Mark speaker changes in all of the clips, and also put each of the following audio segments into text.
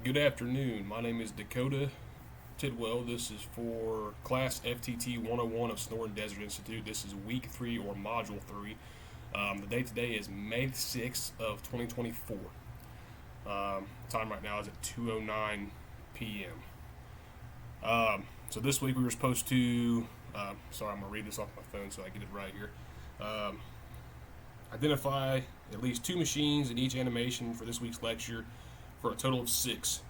Speaker 1: Good afternoon. My name is Dakota Tidwell. This is for Class FTT 101 of Sonoran Desert Institute. This is Week 3 or Module 3. The date today is May 6th of 2024. Time right now is at 2:09 p.m. So this week we were supposed to, sorry, I'm going to read this off my phone so I get it right here. Identify at least 2 machines in each animation for this week's lecture for a total of 6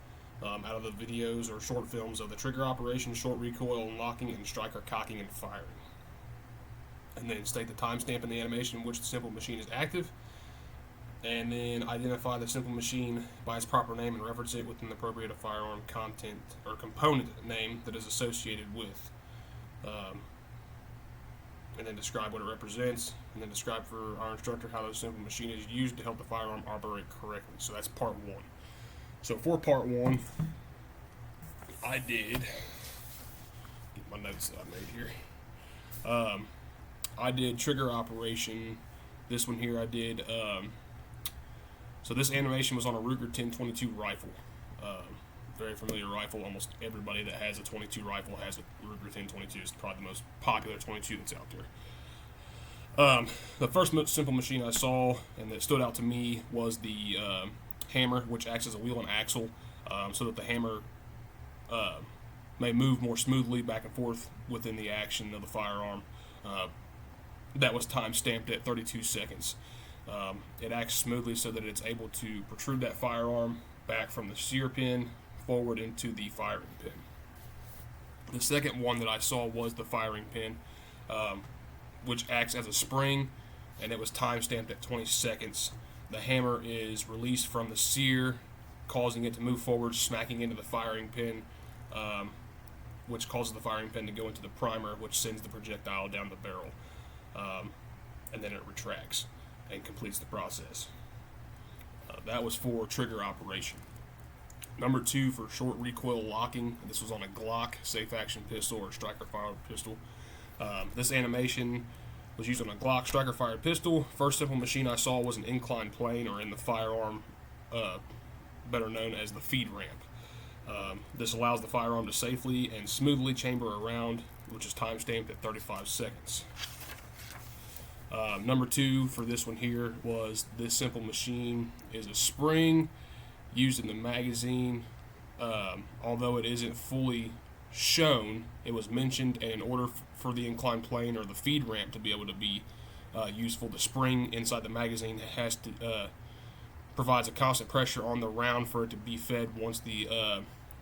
Speaker 1: out of the videos or short films of the trigger operation, short recoil unlocking, and striker cocking and firing. And then state the timestamp in the animation in which the simple machine is active. And then identify the simple machine by its proper name and reference it within the appropriate firearm content or component name that is associated with. And then describe what it represents, and then describe for our instructor how the simple machine is used to help the firearm operate correctly. So that's part 1. So for part 1, I did get my notes that I made here. I did trigger operation. This one here I did. So this animation was on a Ruger 1022 rifle. Very familiar rifle. Almost everybody that has a 22 rifle has a Ruger 1022. It's probably the most popular 22 that's out there. The first simple machine I saw and that stood out to me was the hammer, which acts as a wheel and axle, so that the hammer may move more smoothly back and forth within the action of the firearm. That was time stamped at 32 seconds. It acts smoothly so that it's able to protrude that firearm back from the sear pin forward into the firing pin. The second one that I saw was the firing pin, which acts as a spring, and it was time stamped at 20 seconds. The hammer is released from the sear, causing it to move forward, smacking into the firing pin, which causes the firing pin to go into the primer, which sends the projectile down the barrel. And then it retracts and completes the process. That was for trigger operation. Number 2 for short recoil locking. This was on a Glock safe action pistol or striker fired pistol. This animation was used on a Glock striker fired pistol. First simple machine I saw was an inclined plane, or in the firearm, better known as the feed ramp. This allows the firearm to safely and smoothly chamber around, which is time stamped at 35 seconds. Number 2 for this one here was this simple machine is a spring used in the magazine. Although it isn't fully shown, it was mentioned, and in order for the inclined plane or the feed ramp to be able to be useful, the spring inside the magazine has to provides a constant pressure on the round for it to be fed once the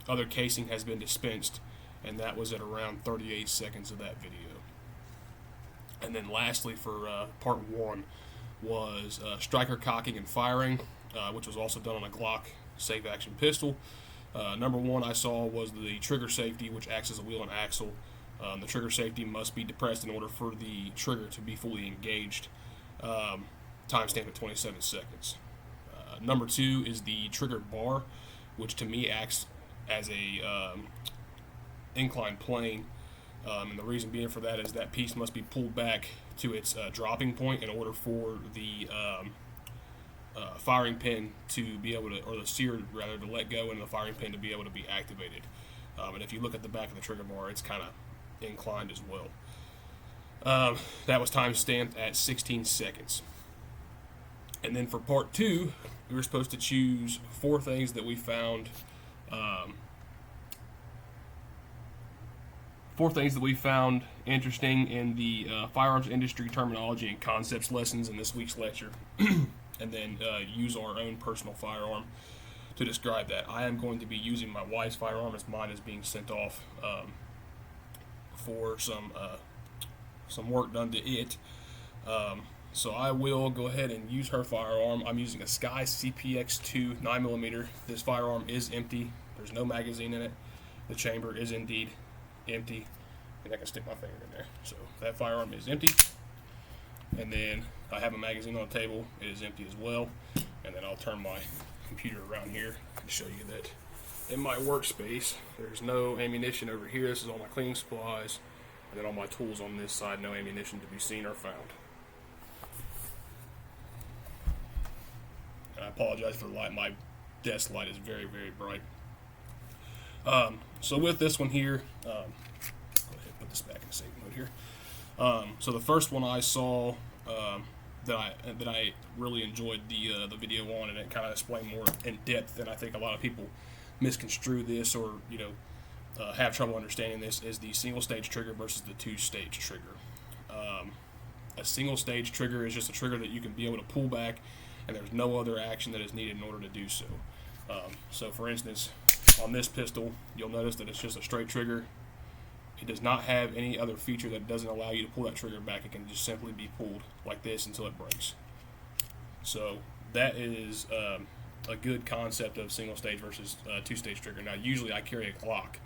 Speaker 1: other casing has been dispensed, and that was at around 38 seconds of that video. And then lastly for part 1 was striker cocking and firing, which was also done on a Glock safe action pistol. Number 1 I saw was the trigger safety, which acts as a wheel and axle. The trigger safety must be depressed in order for the trigger to be fully engaged. Timestamp at 27 seconds. Number 2 is the trigger bar, which to me acts as a inclined plane. And the reason being for that is that piece must be pulled back to its dropping point in order for the firing pin to be able to, or the sear rather, to let go, and the firing pin to be able to be activated. And if you look at the back of the trigger bar, it's kind of inclined as well. That was time stamped at 16 seconds. And then for part 2, we were supposed to choose 4 things that we found. 4 things that we found interesting in the firearms industry terminology and concepts lessons in this week's lecture, and then use our own personal firearm to describe that. I am going to be using my wife's firearm, as mine is being sent off for some work done to it. So I will go ahead and use her firearm. I'm using a Sky CPX2 9mm. This firearm is empty. There's no magazine in it. The chamber is indeed empty, and I can stick my finger in there. So that firearm is empty. And then I have a magazine on the table. It is empty as well. And then I'll turn my computer around here and show you that in my workspace there's no ammunition over here. This is all my cleaning supplies, and then all my tools on this side. No ammunition to be seen or found. And I apologize for my desk light is very, very bright. So with this one here, go ahead and put this back in safe mode here. So the first one I saw that I really enjoyed the video on, and it kind of explained more in depth, and I think a lot of people misconstrue this or have trouble understanding this, is the single stage trigger versus the two-stage trigger. A single stage trigger is just a trigger that you can be able to pull back, and there's no other action that is needed in order to do so. So for instance, on this pistol, you'll notice that it's just a straight trigger. It does not have any other feature that doesn't allow you to pull that trigger back. It can just simply be pulled like this until it breaks. So that is a good concept of single stage versus two-stage trigger. Now usually I carry a Glock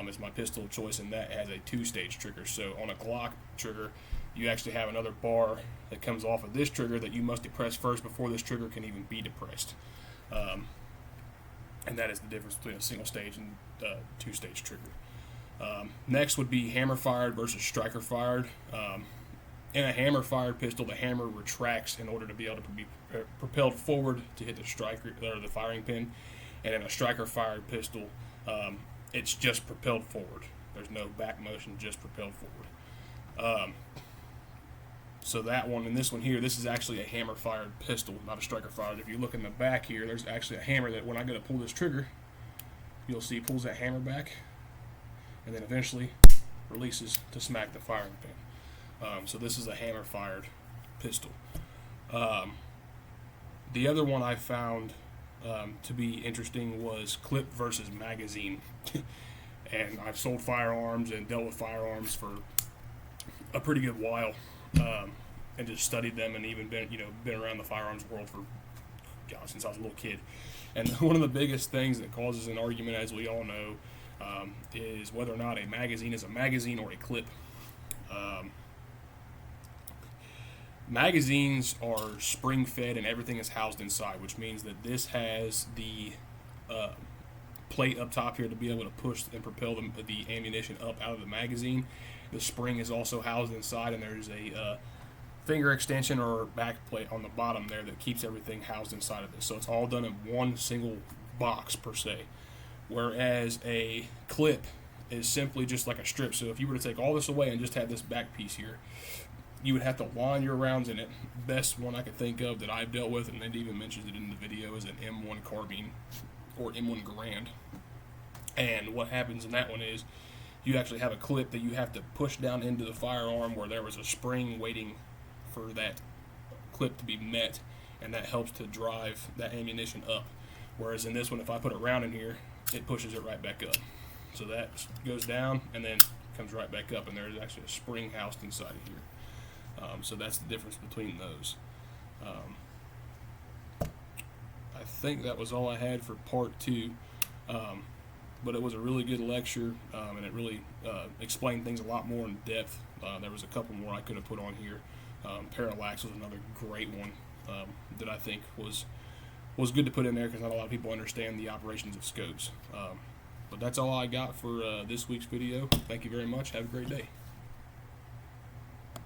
Speaker 1: as my pistol of choice, and that has a two-stage trigger. So on a Glock trigger, you actually have another bar that comes off of this trigger that you must depress first before this trigger can even be depressed. And that is the difference between a single stage and two-stage trigger. Next would be hammer fired versus striker fired. In a hammer fired pistol, the hammer retracts in order to be able to be propelled forward to hit the striker or the firing pin. And in a striker fired pistol, it's just propelled forward. There's no back motion, just propelled forward. So that one and this one here, this is actually a hammer fired pistol, not a striker fired. If you look in the back here, there's actually a hammer that when I go to pull this trigger, you'll see pulls that hammer back, and then eventually releases to smack the firing pin. So this is a hammer fired pistol. The other one I found to be interesting was clip versus magazine. And I've sold firearms and dealt with firearms for a pretty good while, and just studied them, and even been around the firearms world for since I was a little kid. And one of the biggest things that causes an argument, as we all know, is whether or not a magazine is a magazine or a clip. Magazines are spring-fed and everything is housed inside, which means that this has the plate up top here to be able to push and propel the ammunition up out of the magazine. The spring is also housed inside, and there's a finger extension or back plate on the bottom there that keeps everything housed inside of this. So it's all done in one single box per se. Whereas a clip is simply just like a strip. So if you were to take all this away and just have this back piece here, you would have to line your rounds in it. Best one I could think of that I've dealt with, and it even mentions it in the video, is an M1 carbine or M1 Garand. And what happens in that one is you actually have a clip that you have to push down into the firearm where there was a spring waiting for that clip to be met, and that helps to drive that ammunition up. Whereas in this one, if I put a round in here, it pushes it right back up. So that goes down and then comes right back up, and there's actually a spring housed inside of here. So that's the difference between those. I think that was all I had for part 2. But it was a really good lecture, and it really explained things a lot more in depth. There was a couple more I could have put on here. Parallax was another great one that I think was good to put in there, because not a lot of people understand the operations of scopes. But that's all I got for this week's video. Thank you very much. Have a great day.